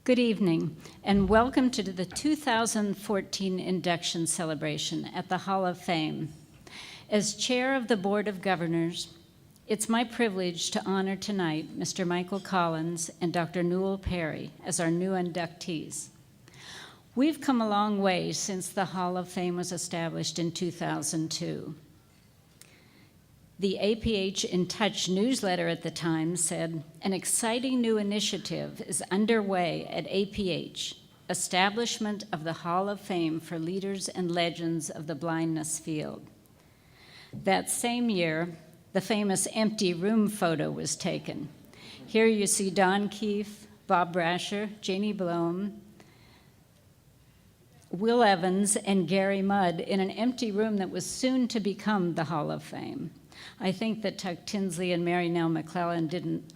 Good evening, and welcome to the 2014 induction celebration at the Hall of Fame. As chair of the Board of Governors, it's my privilege to honor tonight Mr. Michael Collins and Dr. Newel Perry as our new inductees. We've come a long way since the Hall of Fame was established in 2002. The APH in Touch newsletter at the time said, "An exciting new initiative is underway at APH, establishment of the Hall of Fame for leaders and legends of the blindness field." That same year, the famous empty room photo was taken. Here you see Don Keefe, Bob Brasher, Janie Blome, Will Evans, and Gary Mudd in an empty room that was soon to become the Hall of Fame. I think that Tuck Tinsley and Mary Nell McClellan didn't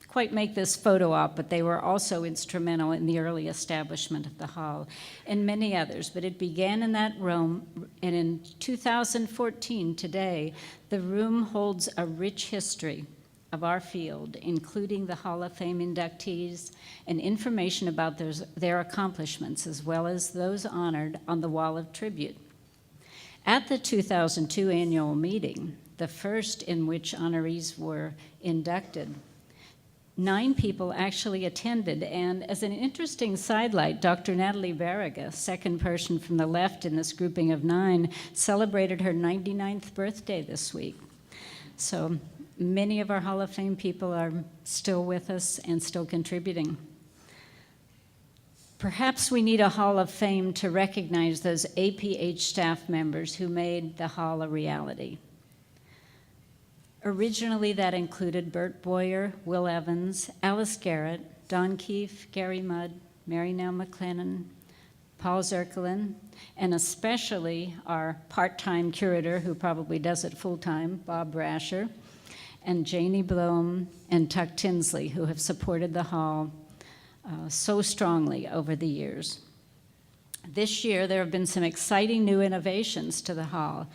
quite make this photo op, but they were also instrumental in the early establishment of the Hall, and many others. But it began in that room, and in 2014, today, the room holds a rich history of our field, including the Hall of Fame inductees and information about their accomplishments, as well as those honored on the Wall of Tribute. At the 2002 annual meeting, the first in which honorees were inducted, 9 people actually attended, and as an interesting sidelight, Dr. Natalie Barriga, second person from the left in this grouping of 9, celebrated her 99th birthday this week. So many of our Hall of Fame people are still with us and still contributing. Perhaps we need a Hall of Fame to recognize those APH staff members who made the Hall a reality. Originally, that included Bert Boyer, Will Evans, Alice Garrett, Don Keefe, Gary Mudd, Mary Nell McClellan, Paul Zirkelin, and especially our part-time curator, who probably does it full-time, Bob Brasher, and Janie Blome and Tuck Tinsley, who have supported the Hall so strongly over the years. This year, there have been some exciting new innovations to the Hall.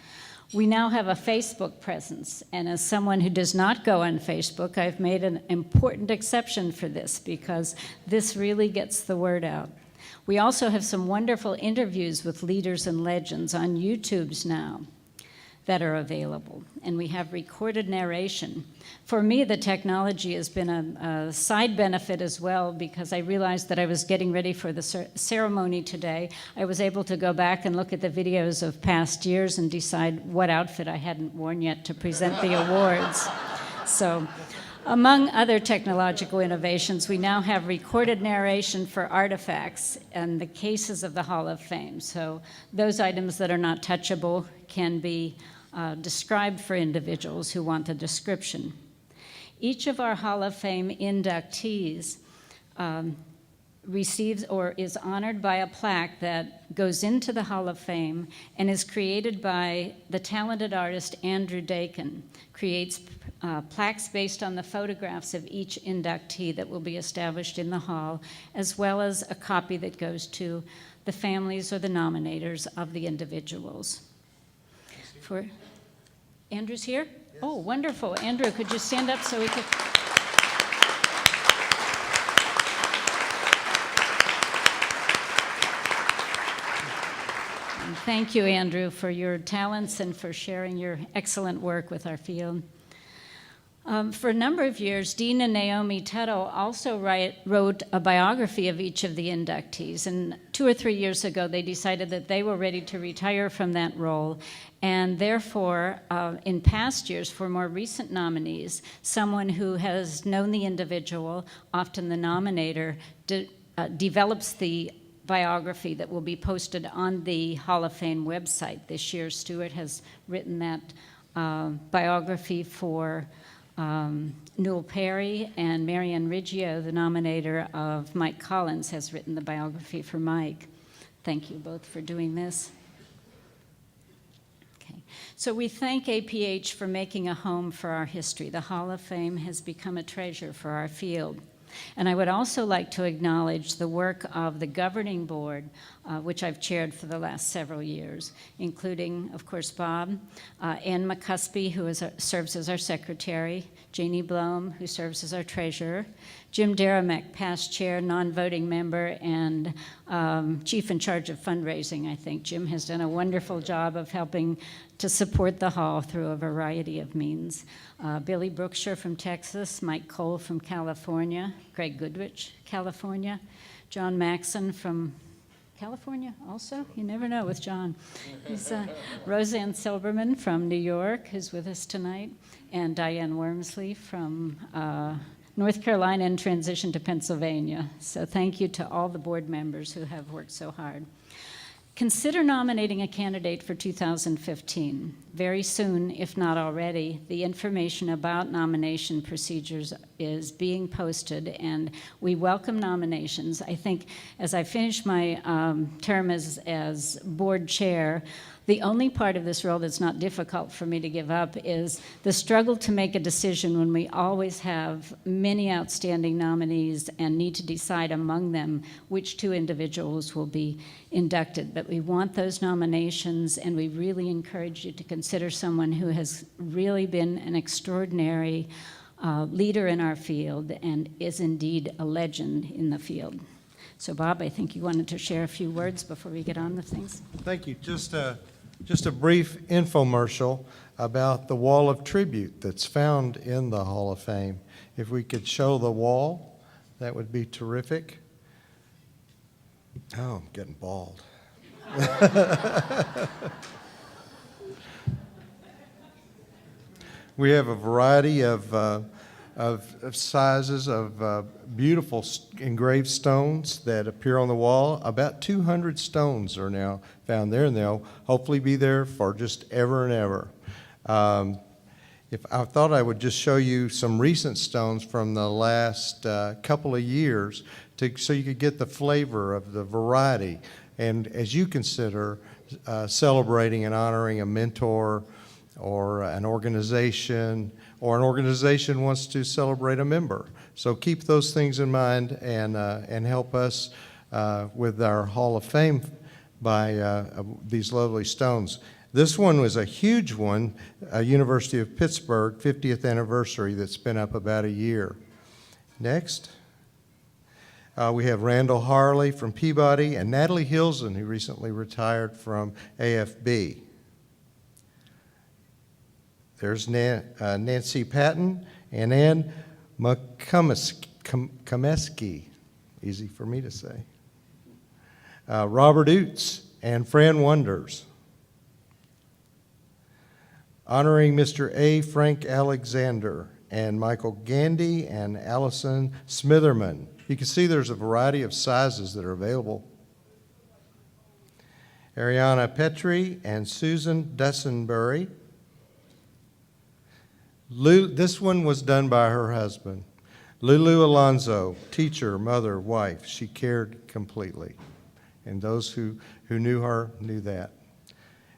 We now have a Facebook presence, and as someone who does not go on Facebook, I've made an important exception for this because this really gets the word out. We also have some wonderful interviews with leaders and legends on YouTube's now that are available, and we have recorded narration. For me, the technology has been a side benefit as well, because I realized that I was getting ready for the ceremony today. I was able to go back and look at the videos of past years and decide what outfit I hadn't worn yet to present the awards. So, among other technological innovations, we now have recorded narration for artifacts and the cases of the Hall of Fame. So those items that are not touchable can be described for individuals who want the description. Each of our Hall of Fame inductees receives or is honored by a plaque that goes into the Hall of Fame and is created by the talented artist Andrew Dakin. Creates plaques based on the photographs of each inductee that will be established in the Hall, as well as a copy that goes to the families or the nominators of the individuals. For Andrew's here? Yes. Oh, wonderful. Andrew, could you stand up so we could... And thank you, Andrew, for your talents and for sharing your excellent work with our field. For a number of years, Dean and Naomi Tuttle also wrote a biography of each of the inductees, and 2 or 3 years ago they decided that they were ready to retire from that role, and therefore, in past years, for more recent nominees, someone who has known the individual, often the nominator, develops the biography that will be posted on the Hall of Fame website. This year, Stuart has written that biography for Newel Perry, and Marianne Riggio, the nominator of Mike Collins, has written the biography for Mike. Thank you both for doing this. Okay. So we thank APH for making a home for our history. The Hall of Fame has become a treasure for our field. And I would also like to acknowledge the work of the governing board, which I've chaired for the last several years, including, of course, Bob, Ann McCuspy, who serves as our secretary, Janie Blome, who serves as our treasurer, Jim Daramek, past chair, non-voting member, and chief in charge of fundraising, I think. Jim has done a wonderful job of helping to support the hall through a variety of means. Billy Brookshire from Texas, Mike Cole from California, Craig Goodrich, California, John Maxon from California also? You never know with John. He's Roseanne Silberman from New York, who's with us tonight, and Diane Wormsley from North Carolina and transition to Pennsylvania. So thank you to all the board members who have worked so hard. Consider nominating a candidate for 2015. Very soon, if not already, the information about nomination procedures is being posted, and we welcome nominations. I think as I finish my term as board chair, the only part of this role that's not difficult for me to give up is the struggle to make a decision when we always have many outstanding nominees and need to decide among them which two individuals will be inducted. But we want those nominations, and we really encourage you to consider someone who has really been an extraordinary leader in our field and is indeed a legend in the field. So Bob, I think you wanted to share a few words before we get on with things. Thank you. Just a brief infomercial about the wall of tribute that's found in the Hall of Fame. If we could show the wall, that would be terrific. Oh, I'm getting bald. We have a variety of sizes of beautiful engraved stones that appear on the wall. About 200 stones are now found there, and they'll hopefully be there for just ever and ever. If I thought I would just show you some recent stones from the last couple of years so you could get the flavor of the variety. And as you consider celebrating and honoring a mentor or an organization wants to celebrate a member. So keep those things in mind and help us with our Hall of Fame by these lovely stones. This one was a huge one, University of Pittsburgh 50th anniversary that's been up about a year. Next. We have Randall Harley from Peabody and Natalie Hilson, who recently retired from AFB. There's Nancy Patton and Ann McCumesky, easy for me to say. Robert Oots and Fran Wonders. Honoring Mr. A. Frank Alexander and Michael Gandy and Allison Smitherman. You can see there's a variety of sizes that are available. Ariana Petrie and Susan Dussenbury. This one was done by her husband. Lulu Alonzo, teacher, mother, wife. She cared completely. And those who knew her knew that.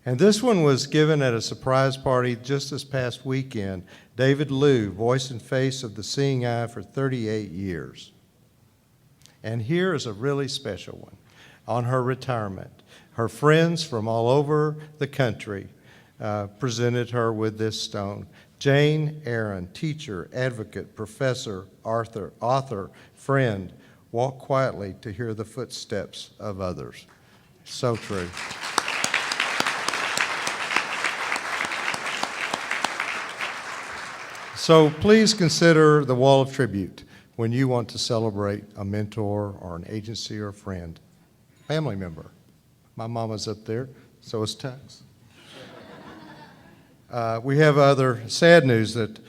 And this one was given at a surprise party just this past weekend. David Liu, voice and face of the Seeing Eye for 38 years. And here is a really special one on her retirement. Her friends from all over the country presented her with this stone. Jane Erin, teacher, advocate, professor, author, friend, walk quietly to hear the footsteps of others. So true. So please consider the wall of tribute when you want to celebrate a mentor or an agency or a friend, family member. My mama's up there, so is Tux. We have other sad news that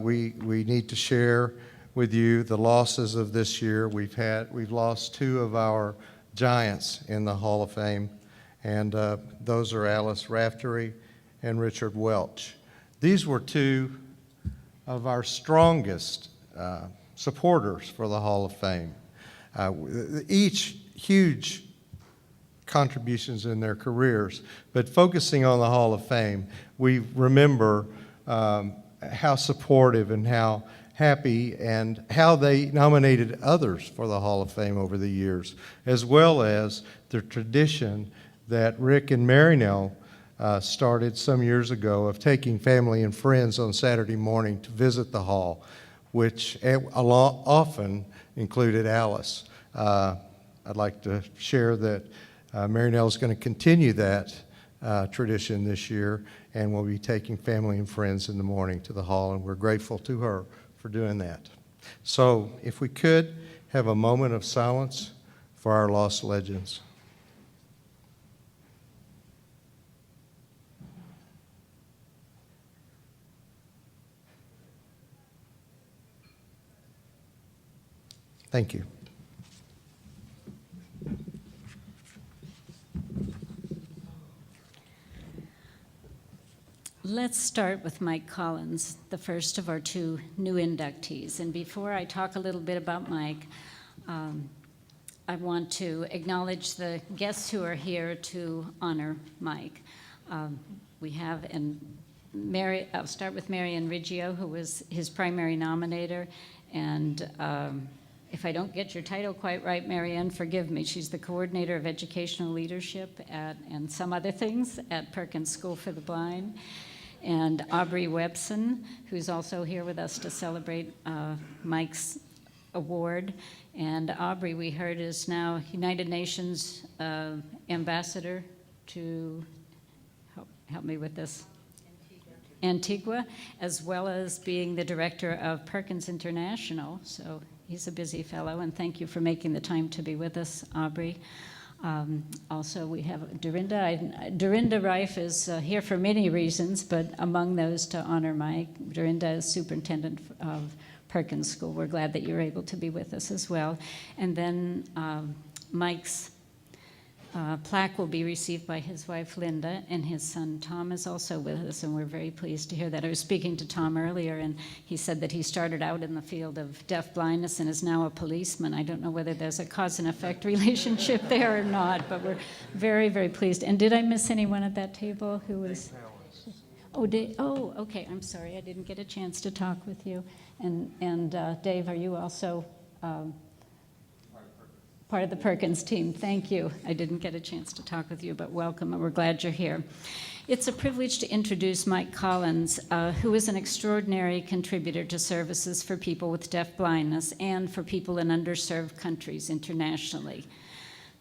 we need to share with you. The losses of this year, we've lost two of our giants in the Hall of Fame, and those are Alice Raftery and Richard Welch. These were two of our strongest supporters for the Hall of Fame. Each huge contributions in their careers, but focusing on the Hall of Fame, we remember how supportive and how happy and how they nominated others for the Hall of Fame over the years, as well as the tradition that Rick and Mary Nell started some years ago of taking family and friends on Saturday morning to visit the hall, which often included Alice. I'd like to share that Mary Nell is going to continue that tradition this year, and we'll be taking family and friends in the morning to the hall, and we're grateful to her for doing that. So if we could have a moment of silence for our lost legends. Thank you. Let's start with Mike Collins, the first of our two new inductees. And before I talk a little bit about Mike, I want to acknowledge the guests who are here to honor Mike. We have, I'll start with Marian Riggio, who was his primary nominator. And if I don't get your title quite right, Marianne, forgive me. She's the coordinator of educational leadership and some other things at Perkins School for the Blind. And Aubrey Webson, who's also here with us to celebrate Mike's award. And Aubrey, we heard, is now United Nations ambassador to, help me with this, Antigua, as well as being the director of Perkins International. So he's a busy fellow, and thank you for making the time to be with us, Aubrey. Also, we have Dorinda. Dorinda Reif is here for many reasons, but among those to honor Mike. Dorinda is superintendent of Perkins School. We're glad that you're able to be with us as well. And then Mike's plaque will be received by his wife, Linda, and his son, Tom, is also with us, and we're very pleased to hear that. I was speaking to Tom earlier, and he said that he started out in the field of deaf-blindness and is now a policeman. I don't know whether there's a cause and effect relationship there or not, but we're very, very pleased. And did I miss anyone at that table who was... Oh, okay, I'm sorry. I didn't get a chance to talk with you. And Dave, are you also... part of the Perkins team. Thank you. I didn't get a chance to talk with you, but welcome, and we're glad you're here. It's a privilege to introduce Mike Collins, who is an extraordinary contributor to services for people with deaf-blindness and for people in underserved countries internationally.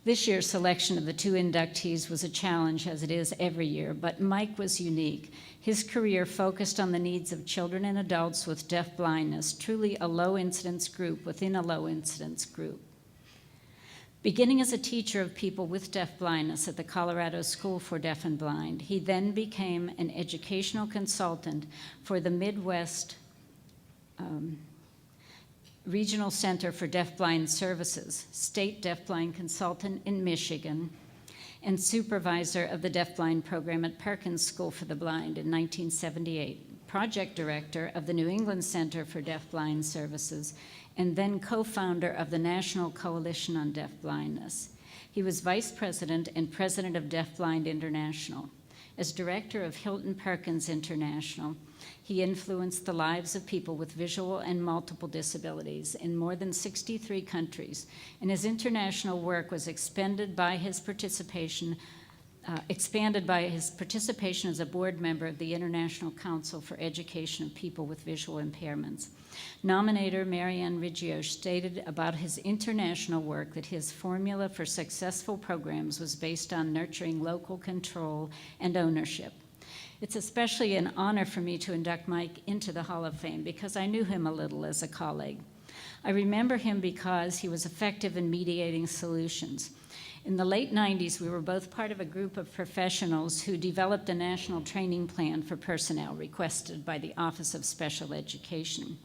This year's selection of the two inductees was a challenge, as it is every year, but Mike was unique. His career focused on the needs of children and adults with deaf-blindness, truly a low-incidence group within a low-incidence group. Beginning as a teacher of people with deaf-blindness at the Colorado School for Deaf and Blind, he then became an educational consultant for the Midwest Regional Center for Deaf-Blind Services, state deaf-blind consultant in Michigan, and supervisor of the deaf-blind program at Perkins School for the Blind in 1978, project director of the New England Center for Deaf-Blind Services, and then co-founder of the National Coalition on Deaf-Blindness. He was vice president and president of Deaf-Blind International. As director of Hilton Perkins International, he influenced the lives of people with visual and multiple disabilities in more than 63 countries, and his international work was expanded by his participation as a board member of the International Council for Education of People with Visual Impairments. Nominator Marian Riggio stated about his international work that his formula for successful programs was based on nurturing local control and ownership. It's especially an honor for me to induct Mike into the Hall of Fame because I knew him a little as a colleague. I remember him because he was effective in mediating solutions. In the late 90s, we were both part of a group of professionals who developed a national training plan for personnel requested by the Office of Special Education.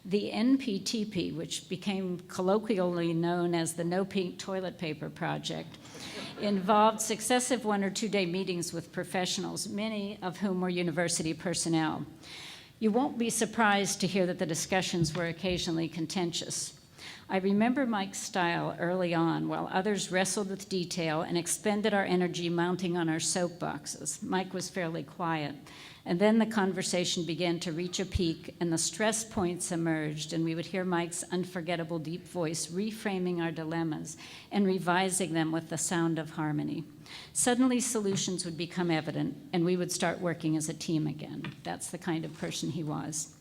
The NPTP, which became colloquially known as the No Pink Toilet Paper Project, involved successive 1 or 2 day meetings with professionals, many of whom were university personnel. You won't be surprised to hear that the discussions were occasionally contentious. I remember Mike's style early on, while others wrestled with detail and expended our energy mounting on our soapboxes. Mike was fairly quiet. And then the conversation began to reach a peak, and the stress points emerged, and we would hear Mike's unforgettable deep voice reframing our dilemmas and revising them with the sound of harmony. Suddenly, solutions would become evident, and we would start working as a team again. That's the kind of person he was.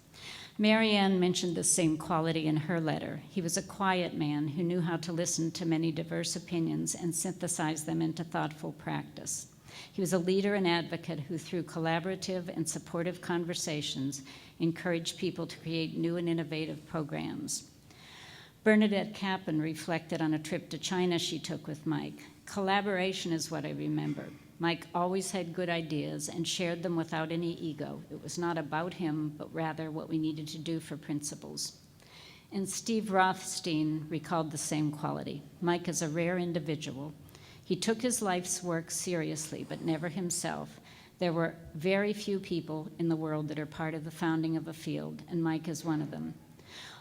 Mary Ann mentioned the same quality in her letter. He was a quiet man who knew how to listen to many diverse opinions and synthesize them into thoughtful practice. He was a leader and advocate who, through collaborative and supportive conversations, encouraged people to create new and innovative programs. Bernadette Cappan reflected on a trip to China she took with Mike. Collaboration is what I remember. Mike always had good ideas and shared them without any ego. It was not about him, but rather what we needed to do for principles. And Steve Rothstein recalled the same quality. Mike is a rare individual. He took his life's work seriously, but never himself. There were very few people in the world that are part of the founding of a field, and Mike is one of them.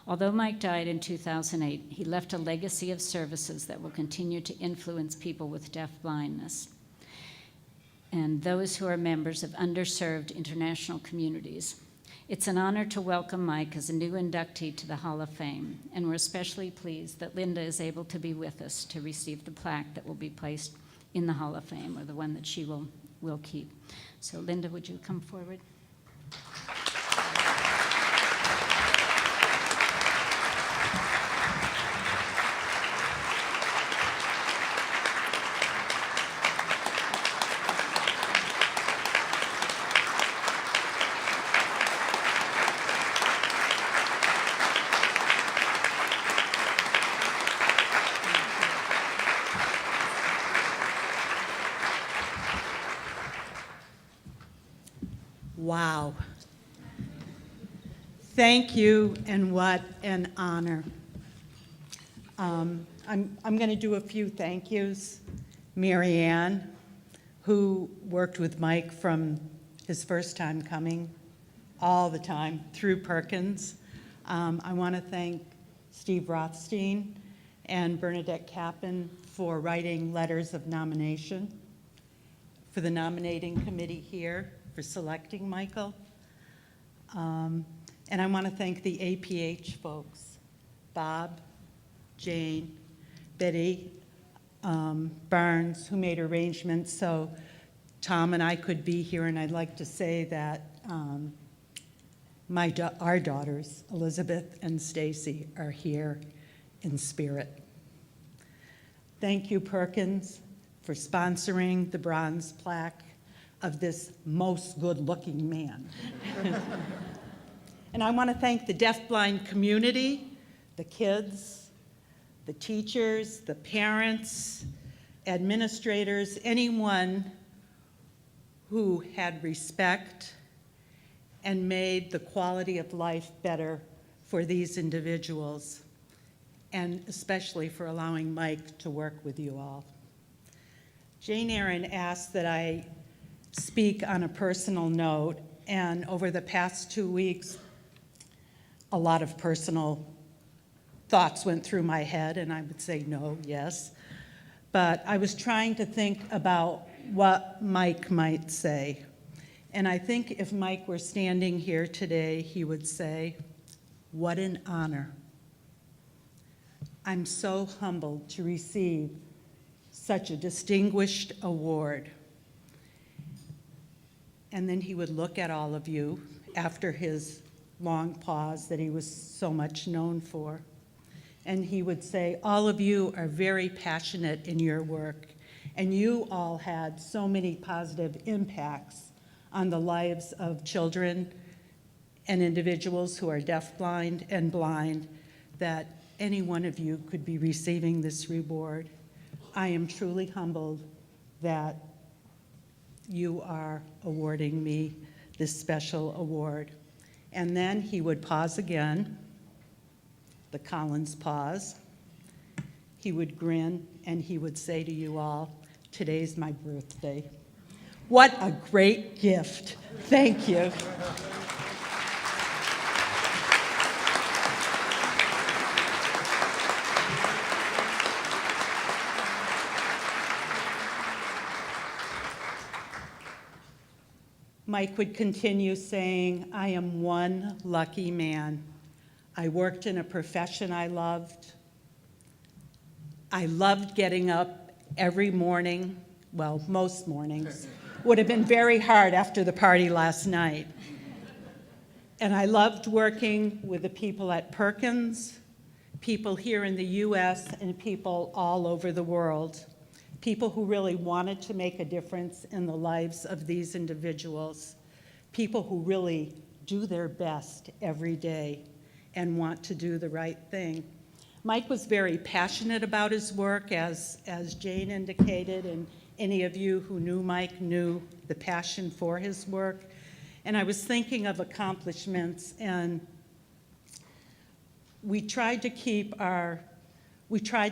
Although Mike died in 2008, he left a legacy of services that will continue to influence people with deaf blindness and those who are members of underserved international communities. It's an honor to welcome Mike as a new inductee to the Hall of Fame, and we're especially pleased that Linda is able to be with us to receive the plaque that will be placed in the Hall of Fame, or the one that she will keep. So Linda, would you come forward? Wow. Thank you, and what an honor. I'm going to do a few thank yous. Mary Ann, who worked with Mike from his first time coming, all the time, through Perkins. I want to thank Steve Rothstein and Bernadette Cappan for writing letters of nomination, for the nominating committee here, for selecting Michael. And I want to thank the APH folks, Bob, Jane, Betty, Barnes, who made arrangements so Tom and I could be here. And I'd like to say that our daughters, Elizabeth and Stacy, are here in spirit. Thank you, Perkins, for sponsoring the bronze plaque of this most good-looking man. And I want to thank the deafblind community, the kids, the teachers, the parents, administrators, anyone who had respect and made the quality of life better for these individuals, and especially for allowing Mike to work with you all. Jane Erin asked that I speak on a personal note, and over the past 2 weeks, a lot of personal thoughts went through my head, and I would say no, yes. But I was trying to think about what Mike might say. And I think if Mike were standing here today, he would say, "What an honor. I'm so humbled to receive such a distinguished award." And then he would look at all of you after his long pause that he was so much known for. And he would say, all of you are very passionate in your work, and you all had so many positive impacts on the lives of children and individuals who are deafblind and blind, that any one of you could be receiving this reward. I am truly humbled that you are awarding me this special award. And then he would pause again, the Collins pause. He would grin, and he would say to you all, "Today's my birthday." What a great gift. Thank you. Mike would continue saying, "I am one lucky man. I worked in a profession I loved. I loved getting up every morning, well, most mornings. Would have been very hard after the party last night. And I loved working with the people at Perkins, people here in the US, and people all over the world. People who really wanted to make a difference in the lives of these individuals. People who really do their best every day and want to do the right thing." Mike was very passionate about his work, as Jane indicated, and any of you who knew Mike knew the passion for his work. And I was thinking of accomplishments, and we tried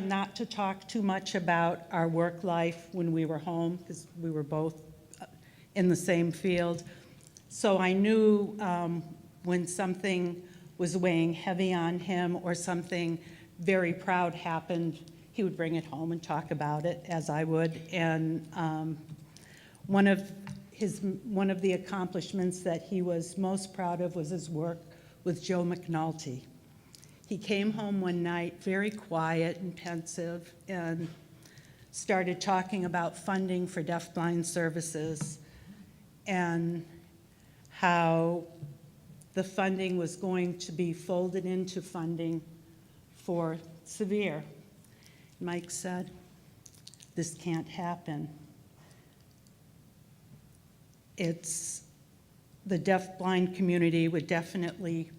not to talk too much about our work life when we were home, because we were both in the same field. So I knew when something was weighing heavy on him or something very proud happened, he would bring it home and talk about it, as I would. And one of the accomplishments that he was most proud of was his work with Joe McNulty. He came home one night very quiet and pensive and started talking about funding for deafblind services and how the funding was going to be folded into funding for severe. Mike said, "This can't happen. The deafblind community would definitely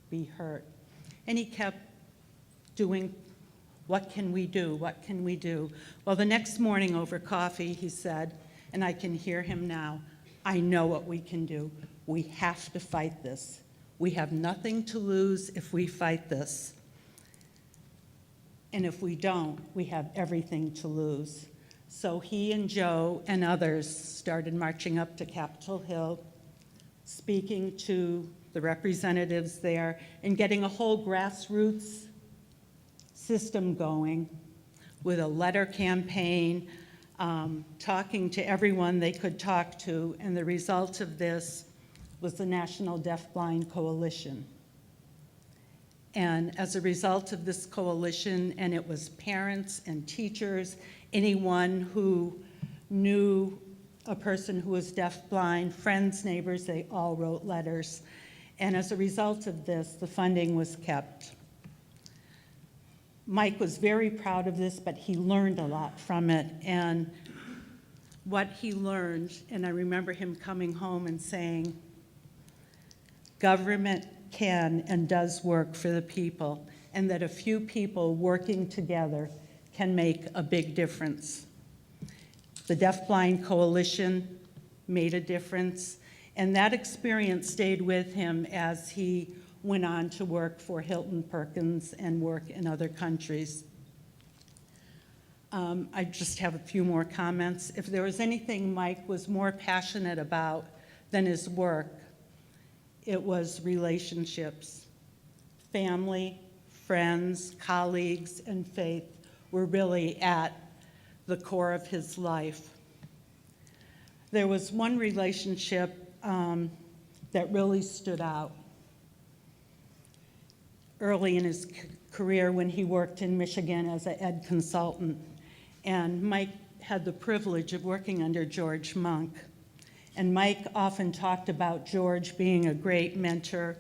be hurt." And he kept doing, "What can we do? What can we do?" Well, the next morning over coffee, he said, and I can hear him now, "I know what we can do. We have to fight this. We have nothing to lose if we fight this. And if we don't, we have everything to lose." So he and Joe and others started marching up to Capitol Hill, speaking to the representatives there, and getting a whole grassroots system going with a letter campaign, talking to everyone they could talk to, and the result of this was the National Deafblind Coalition. And as a result of this coalition, and it was parents and teachers, anyone who knew a person who was deafblind, friends, neighbors, they all wrote letters. And as a result of this, the funding was kept. Mike was very proud of this, but he learned a lot from it. And what he learned, and I remember him coming home and saying, "Government can and does work for the people, and that a few people working together can make a big difference." The Deafblind Coalition made a difference, and that experience stayed with him as he went on to work for Hilton Perkins and work in other countries. I just have a few more comments. If there was anything Mike was more passionate about than his work, it was relationships. Family, friends, colleagues, and faith were really at the core of his life. There was one relationship that really stood out early in his career when he worked in Michigan as an ed consultant. And Mike had the privilege of working under George Monk. And Mike often talked about George being a great mentor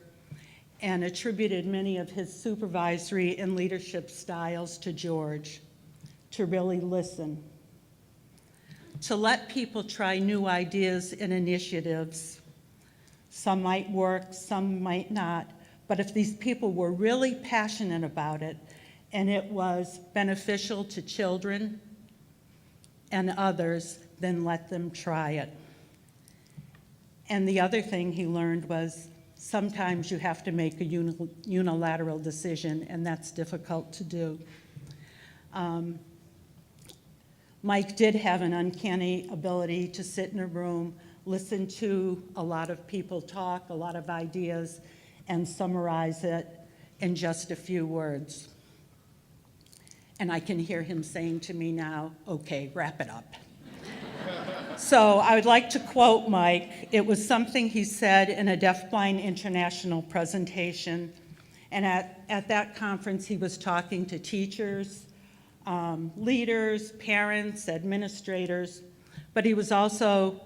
and attributed many of his supervisory and leadership styles to George, to really listen, to let people try new ideas and initiatives. Some might work, some might not, but if these people were really passionate about it and it was beneficial to children and others, then let them try it. And the other thing he learned was sometimes you have to make a unilateral decision, and that's difficult to do. Mike did have an uncanny ability to sit in a room, listen to a lot of people talk, a lot of ideas, and summarize it in just a few words. And I can hear him saying to me now, "Okay, wrap it up." So I would like to quote Mike. It was something he said in a Deafblind International presentation. And at that conference, he was talking to teachers, leaders, parents, administrators, but he was also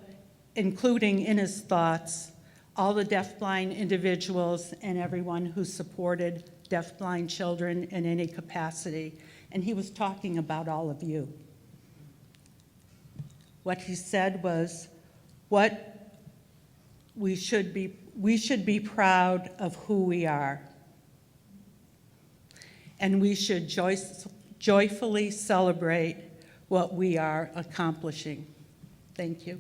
including in his thoughts all the deafblind individuals and everyone who supported deafblind children in any capacity. And he was talking about all of you. What he said was, we should be proud of who we are. And we should joyfully celebrate what we are accomplishing. Thank you.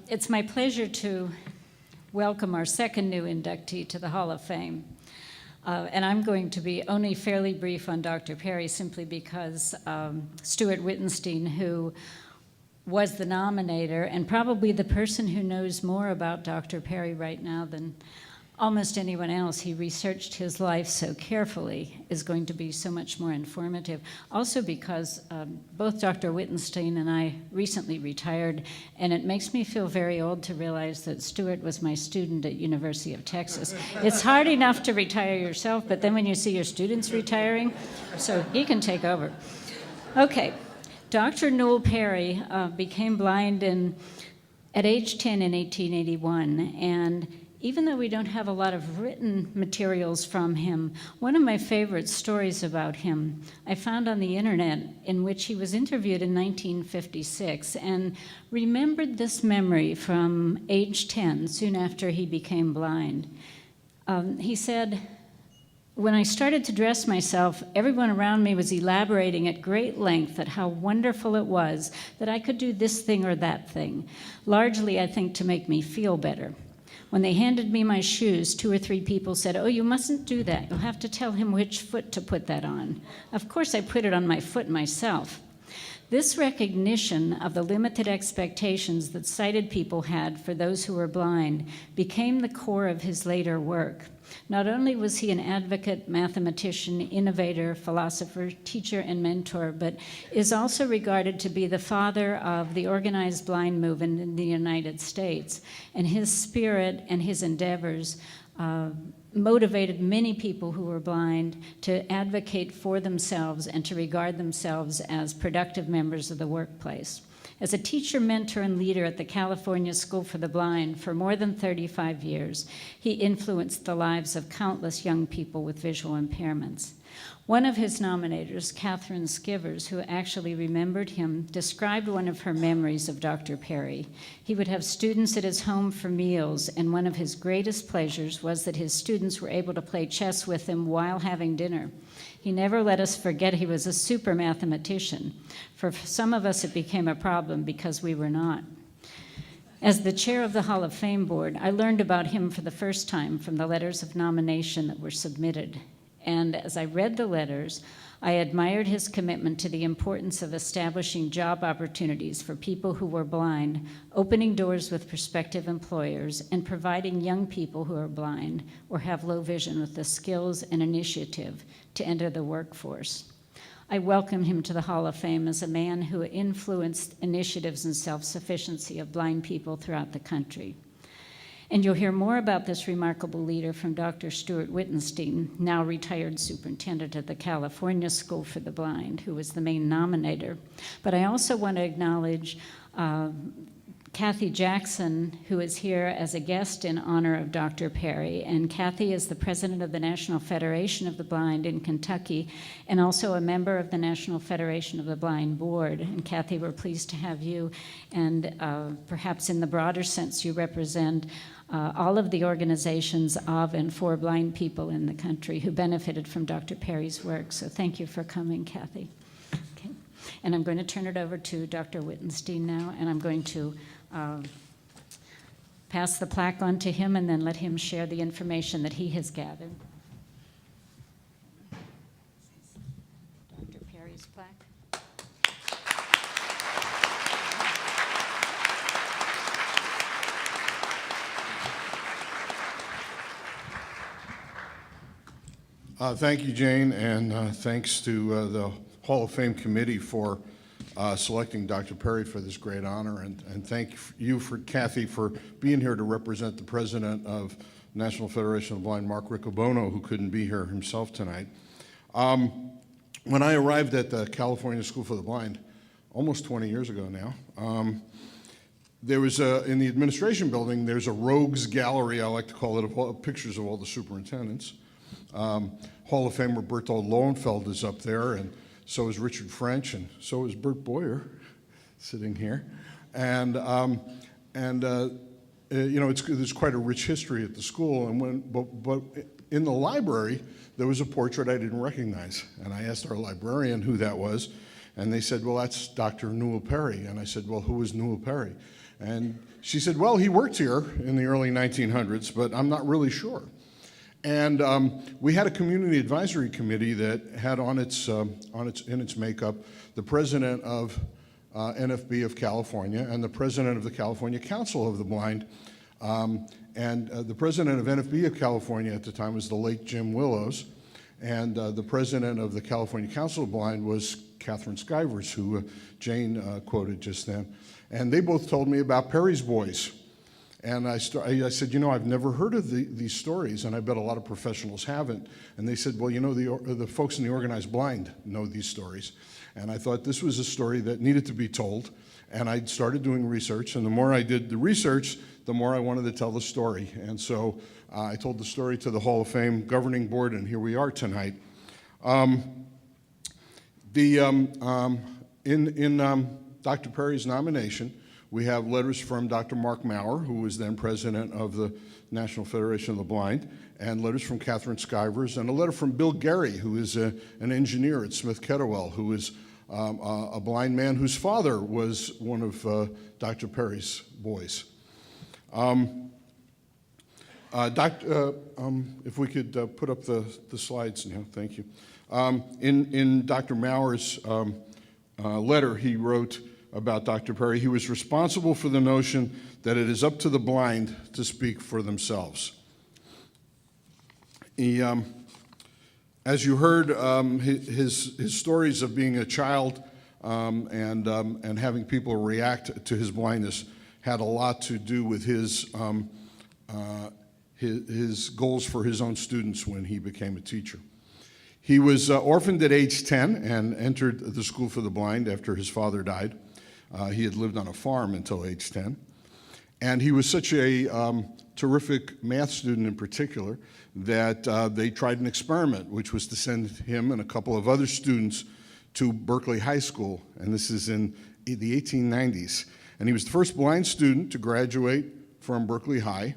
It's my pleasure to welcome our second new inductee to the Hall of Fame. And I'm going to be only fairly brief on Dr. Perry simply because Stuart Wittenstein, who was the nominator and probably the person who knows more about Dr. Perry right now than almost anyone else, he researched his life so carefully, is going to be so much more informative. Also because both Dr. Wittenstein and I recently retired, and it makes me feel very old to realize that Stuart was my student at University of Texas. It's hard enough to retire yourself, but then when you see your students retiring, so he can take over. Okay, Dr. Newel Perry became blind at age 10 in 1881, and even though we don't have a lot of written materials from him, one of my favorite stories about him I found on the internet, in which he was interviewed in 1956 and remembered this memory from age 10, soon after he became blind. He said, "When I started to dress myself, everyone around me was elaborating at great length at how wonderful it was that I could do this thing or that thing, largely, I think, to make me feel better. When they handed me my shoes, 2 or 3 people said, 'Oh, you mustn't do that. You'll have to tell him which foot to put that on.' Of course, I put it on my foot myself." This recognition of the limited expectations that sighted people had for those who were blind became the core of his later work. Not only was he an advocate, mathematician, innovator, philosopher, teacher, and mentor, but is also regarded to be the father of the organized blind movement in the United States. And his spirit and his endeavors motivated many people who were blind to advocate for themselves and to regard themselves as productive members of the workplace. As a teacher, mentor, and leader at the California School for the Blind for more than 35 years, he influenced the lives of countless young people with visual impairments. One of his nominators, Catherine Skivers, who actually remembered him, described one of her memories of Dr. Perry. He would have students at his home for meals, and one of his greatest pleasures was that his students were able to play chess with him while having dinner. He never let us forget he was a super mathematician. For some of us, it became a problem because we were not. As the chair of the Hall of Fame board, I learned about him for the first time from the letters of nomination that were submitted. And as I read the letters, I admired his commitment to the importance of establishing job opportunities for people who were blind, opening doors with prospective employers, and providing young people who are blind or have low vision with the skills and initiative to enter the workforce. I welcome him to the Hall of Fame as a man who influenced initiatives in self-sufficiency of blind people throughout the country. And you'll hear more about this remarkable leader from Dr. Stuart Wittenstein, now retired superintendent at the California School for the Blind, who was the main nominator. But I also want to acknowledge Kathy Jackson, who is here as a guest in honor of Dr. Perry. And Kathy is the president of the National Federation of the Blind in Kentucky and also a member of the National Federation of the Blind Board. And Kathy, we're pleased to have you. And perhaps in the broader sense, you represent all of the organizations of and for blind people in the country who benefited from Dr. Perry's work. So thank you for coming, Kathy. Okay. And I'm going to turn it over to Dr. Wittenstein now, and I'm going to pass the plaque on to him and then let him share the information that he has gathered. plaque. Thank you, Jane, and thanks to the Hall of Fame committee for selecting Dr. Perry for this great honor, and thank you, Kathy, for being here to represent the president of National Federation of the Blind, Mark Riccobono, who couldn't be here himself tonight. When I arrived at the California School for the Blind, almost 20 years ago now, there was in the administration building, there's a rogues gallery, I like to call it, of pictures of all the superintendents. Hall of Famer Bertold Lowenfeld is up there, and so is Richard French, and so is Bert Boyer, sitting here. And you know, there's quite a rich history at the school. And but in the library, there was a portrait I didn't recognize, and I asked our librarian who that was, and they said, well, that's Dr. Newel Perry. And I said, well, who is Newel Perry? And she said, well, he worked here in the early 1900s, but I'm not really sure. And we had a community advisory committee that had in its makeup the president of NFB of California and the president of the California Council of the Blind. The president of NFB of California at the time was the late Jim Willows, and the president of the California Council of the Blind was Catherine Skivers, who Jane quoted just then. And they both told me about Perry's Boys. And I said, you know, I've never heard of these stories, and I bet a lot of professionals haven't. And they said, well, you know, the folks in the organized blind know these stories. And I thought this was a story that needed to be told. And I started doing research, and the more I did the research, the more I wanted to tell the story. And so I told the story to the Hall of Fame governing board, and here we are tonight. In Dr. Perry's nomination, we have letters from Dr. Mark Maurer, who was then president of the National Federation of the Blind, and letters from Catherine Skivers, and a letter from Bill Gary, who is an engineer at Smith Kettlewell, who is a blind man whose father was one of Dr. Perry's boys. If we could put up the slides now, thank you. In Dr. Maurer's letter, he wrote about Dr. Perry, he was responsible for the notion that it is up to the blind to speak for themselves. He, as you heard, his stories of being a child and having people react to his blindness had a lot to do with his goals for his own students when he became a teacher. He was orphaned at age 10 and entered the School for the Blind after his father died. He had lived on a farm until age 10. And he was such a terrific math student in particular that they tried an experiment, which was to send him and a couple of other students to Berkeley High School. And this is in the 1890s. And he was the first blind student to graduate from Berkeley High,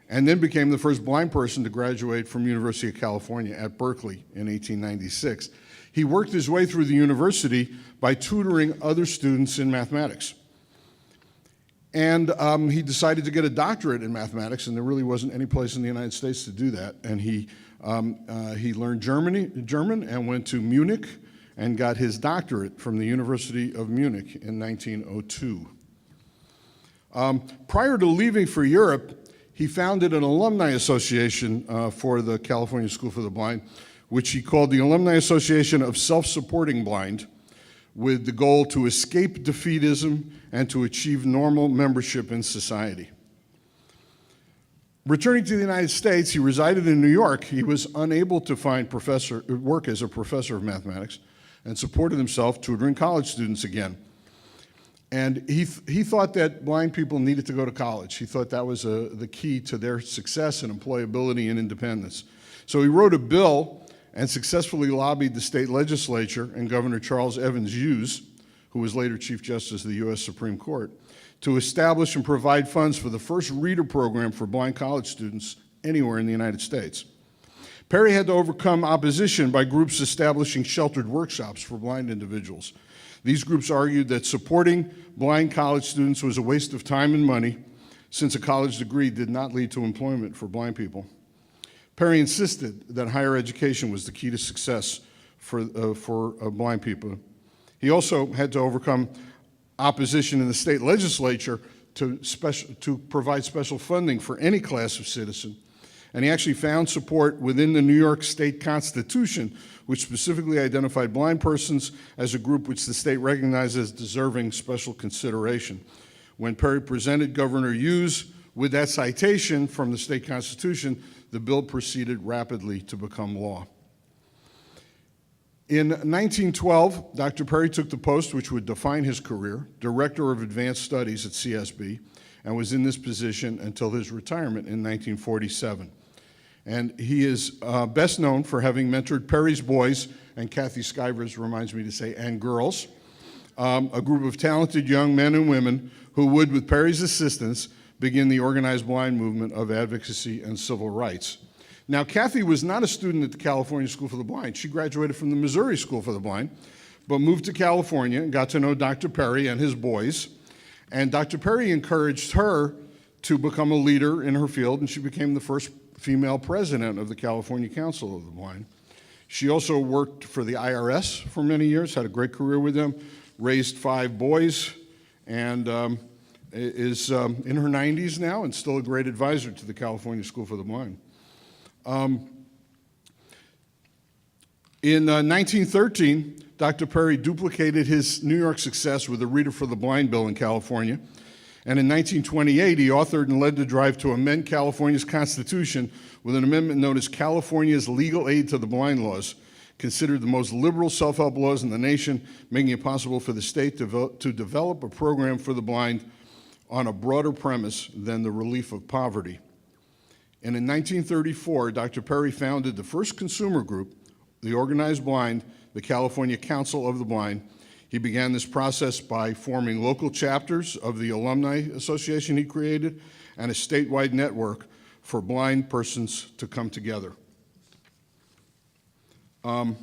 and then became the first blind person to graduate from University of California at Berkeley in 1896. He worked his way through the university by tutoring other students in mathematics. And he decided to get a doctorate in mathematics, and there really wasn't any place in the United States to do that. And he learned German and went to Munich and got his doctorate from the University of Munich in 1902. Prior to leaving for Europe, he founded an alumni association for the California School for the Blind, which he called the Alumni Association of Self-Supporting Blind, with the goal to escape defeatism and to achieve normal membership in society. Returning to the United States, he resided in New York. He was unable to find work as a professor of mathematics and supported himself tutoring college students again. And he thought that blind people needed to go to college. He thought that was the key to their success and employability and independence. So he wrote a bill and successfully lobbied the state legislature and Governor Charles Evans Hughes, who was later Chief Justice of the U.S. Supreme Court, to establish and provide funds for the first reader program for blind college students anywhere in the United States. Perry had to overcome opposition by groups establishing sheltered workshops for blind individuals. These groups argued that supporting blind college students was a waste of time and money, since a college degree did not lead to employment for blind people. Perry insisted that higher education was the key to success for blind people. He also had to overcome opposition in the state legislature to provide special funding for any class of citizen. And he actually found support within the New York State Constitution, which specifically identified blind persons as a group which the state recognized as deserving special consideration. When Perry presented Governor Hughes with that citation from the state constitution, the bill proceeded rapidly to become law. In 1912, Dr. Perry took the post which would define his career, Director of Advanced Studies at CSB, and was in this position until his retirement in 1947. And he is best known for having mentored Perry's boys, and Kathy Skivers reminds me to say, and girls, a group of talented young men and women who would, with Perry's assistance, begin the organized blind movement of advocacy and civil rights. Now, Kathy was not a student at the California School for the Blind. She graduated from the Missouri School for the Blind, but moved to California and got to know Dr. Perry and his boys. And Dr. Perry encouraged her to become a leader in her field, and she became the first female president of the California Council of the Blind. She also worked for the IRS for many years, had a great career with them, raised 5 boys, and is in her 90s now and still a great advisor to the California School for the Blind. In 1913, Dr. Perry duplicated his New York success with the Reader for the Blind bill in California. And in 1928, he authored and led the drive to amend California's Constitution with an amendment known as California's Legal Aid to the Blind Laws, considered the most liberal self-help laws in the nation, making it possible for the state to develop a program for the blind on a broader premise than the relief of poverty. And in 1934, Dr. Perry founded the first consumer group, the Organized Blind, the California Council of the Blind. He began this process by forming local chapters of the Alumni Association he created and a statewide network for blind persons to come together. On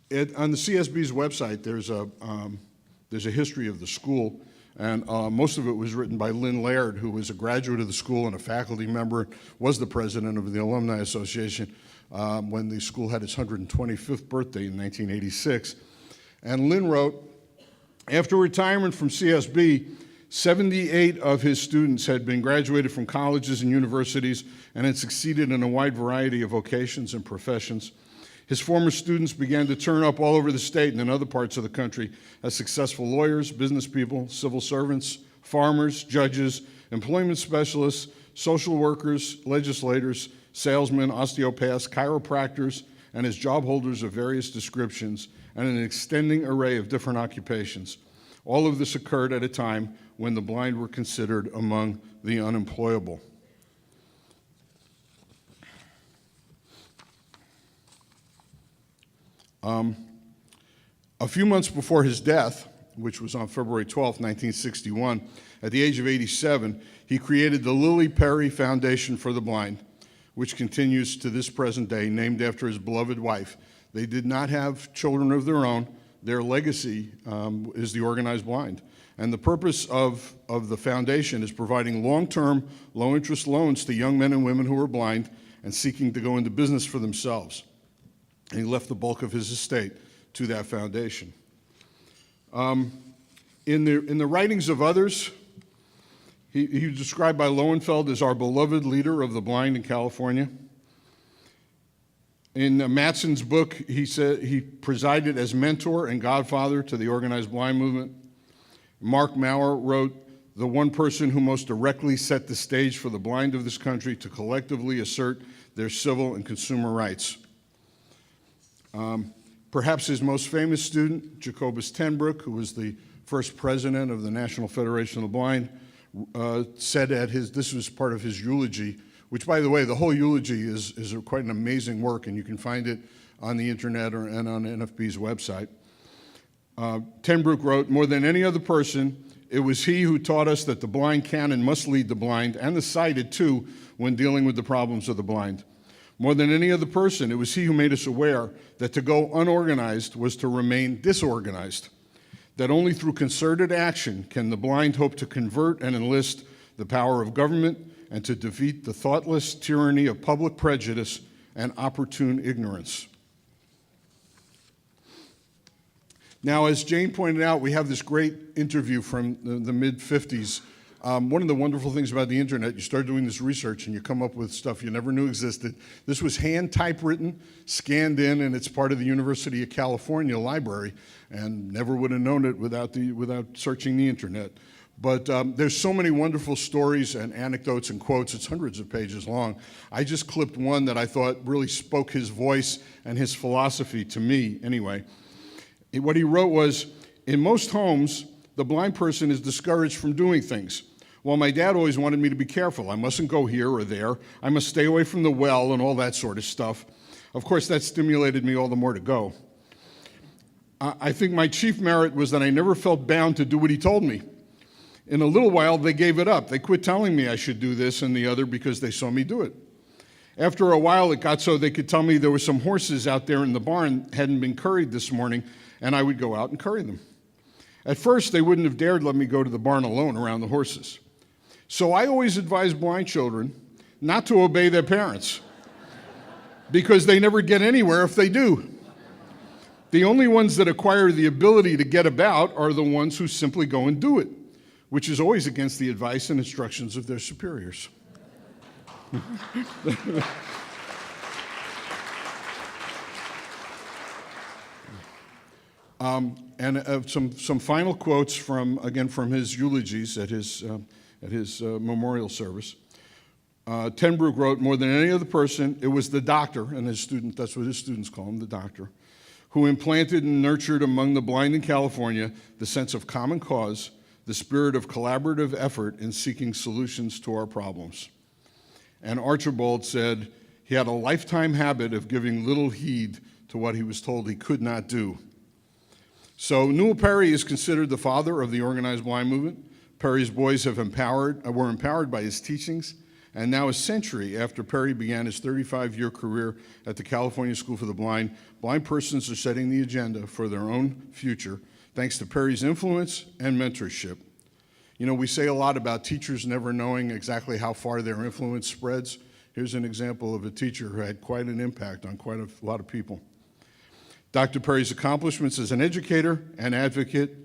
the CSB's website, there's a history of the school, and most of it was written by Lynn Laird, who was a graduate of the school and a faculty member, was the president of the Alumni Association when the school had its 125th birthday in 1986. And Lynn wrote, after retirement from CSB, 78 of his students had been graduated from colleges and universities and had succeeded in a wide variety of vocations and professions. His former students began to turn up all over the state and in other parts of the country as successful lawyers, business people, civil servants, farmers, judges, employment specialists, social workers, legislators, salesmen, osteopaths, chiropractors, and as job holders of various descriptions, and an extending array of different occupations. All of this occurred at a time when the blind were considered among the unemployable. A few months before his death, which was on February 12, 1961, at the age of 87, he created the Newel Perry Foundation for the Blind, which continues to this present day, named after his beloved wife. They did not have children of their own. Their legacy is the organized blind. And the purpose of the foundation is providing long-term, low-interest loans to young men and women who are blind and seeking to go into business for themselves. And he left the bulk of his estate to that foundation. In the writings of others, he was described by Lowenfeld as our beloved leader of the blind in California. In Matson's book, he said he presided as mentor and godfather to the organized blind movement. Mark Maurer wrote, the one person who most directly set the stage for the blind of this country to collectively assert their civil and consumer rights. Perhaps his most famous student, Jacobus Tenbrook, who was the first president of the National Federation of the Blind, said this was part of his eulogy, which, by the way, the whole eulogy is quite an amazing work, and you can find it on the internet and on NFB's website. Tenbrook wrote, more than any other person, it was he who taught us that the blind can and must lead the blind, and the sighted too, when dealing with the problems of the blind. More than any other person, it was he who made us aware that to go unorganized was to remain disorganized, that only through concerted action can the blind hope to convert and enlist the power of government and to defeat the thoughtless tyranny of public prejudice and opportune ignorance. Now, as Jane pointed out, we have this great interview from the mid-'50s. One of the wonderful things about the internet, you start doing this research and you come up with stuff you never knew existed. This was hand typewritten, scanned in, and it's part of the University of California library, and never would have known it without searching the internet. But there's so many wonderful stories and anecdotes and quotes. It's hundreds of pages long. I just clipped one that I thought really spoke his voice and his philosophy to me, anyway. What he wrote was, in most homes, the blind person is discouraged from doing things. Well, my dad always wanted me to be careful. I mustn't go here or there. I must stay away from the well and all that sort of stuff. Of course, that stimulated me all the more to go. I think my chief merit was that I never felt bound to do what he told me. In a little while, they gave it up. They quit telling me I should do this and the other because they saw me do it. After a while, it got so they could tell me there were some horses out there in the barn hadn't been curried this morning, and I would go out and curry them. At first, they wouldn't have dared let me go to the barn alone around the horses. So I always advise blind children not to obey their parents because they never get anywhere if they do. The only ones that acquire the ability to get about are the ones who simply go and do it, which is always against the advice and instructions of their superiors. Some final quotes from his eulogies at his memorial service. Tenbrook wrote, more than any other person, it was the doctor, and that's what his students call him, the doctor, who implanted and nurtured among the blind in California the sense of common cause, the spirit of collaborative effort in seeking solutions to our problems. And Archibald said he had a lifetime habit of giving little heed to what he was told he could not do. So Newel Perry is considered the father of the organized blind movement. Perry's boys were empowered by his teachings, and now a century after Perry began his 35-year career at the California School for the Blind, blind persons are setting the agenda for their own future, thanks to Perry's influence and mentorship. You know, we say a lot about teachers never knowing exactly how far their influence spreads. Here's an example of a teacher who had quite an impact on quite a lot of people. Dr. Perry's accomplishments as an educator and advocate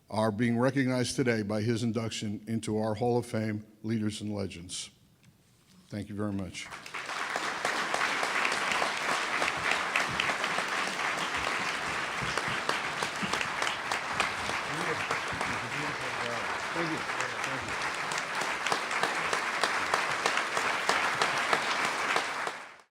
are being recognized today by his induction into our Hall of Fame Leaders and Legends. Thank you very much. Thank you.